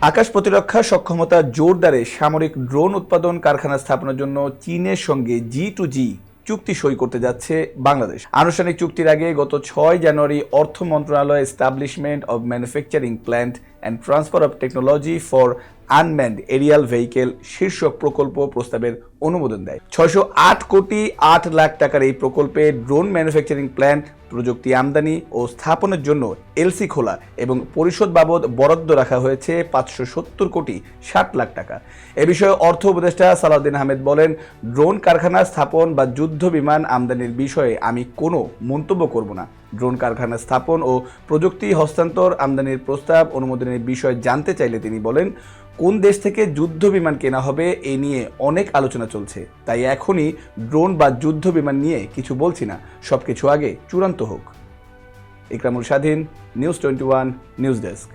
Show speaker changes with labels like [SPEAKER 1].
[SPEAKER 1] আকাশ প্রতিরক্ষা সক্ষমতা জোরদারে সামরিক ড্রোন উৎপাদন কারখানা স্থাপনের জন্য চীনের সঙ্গে G2G চুক্তি সই করতে যাচ্ছে বাংলাদেশ। আনুষ্ঠানিক চুক্তির আগে গত 6 জানুয়ারি অর্থ মন্ত্রণালয় establishment of manufacturing plant and transfer of technology for unmanned Arial vehicle শীর্ষক প্রকল্প প্রস্তাবের অনুমোদন দেয়। 608 কোটি 8 লাখ টাকার এই প্রকল্পে ড্রোন ম্যানুফ্যাকচারিং প্ল্যান্ট, প্রযুক্তি আমদানি ও স্থাপনের জন্য এলসি খোলা এবং পরিশোধ বাবদ বরাদ্দ রাখা হয়েছে 570 কোটি 60 লাখ টাকা। এ বিষয়ে অর্থ উপদেষ্টা সালাউদ্দিন আহমেদ বলেন, ড্রোন কারখানা স্থাপন বা যুদ্ধ বিমান আমদানির বিষয়ে আমি কোনো মন্তব্য করব না। ড্রোন কারখানা স্থাপন ও প্রযুক্তি হস্তান্তর আমদানির প্রস্তাব অনুমোদনের বিষয়ে জানতে চাইলে তিনি বলেন, কোন দেশ থেকে যুদ্ধ বিমান কেনা হবে এ নিয়ে অনেক আলোচনা চলছে, তাই এখনই ড্রোন বা যুদ্ধ বিমান নিয়ে কিছু বলছি না, সবকিছু আগে চূড়ান্ত হোক। ইকরামুল স্বাধীন, নিউজ 21 নিউজ ডেস্ক।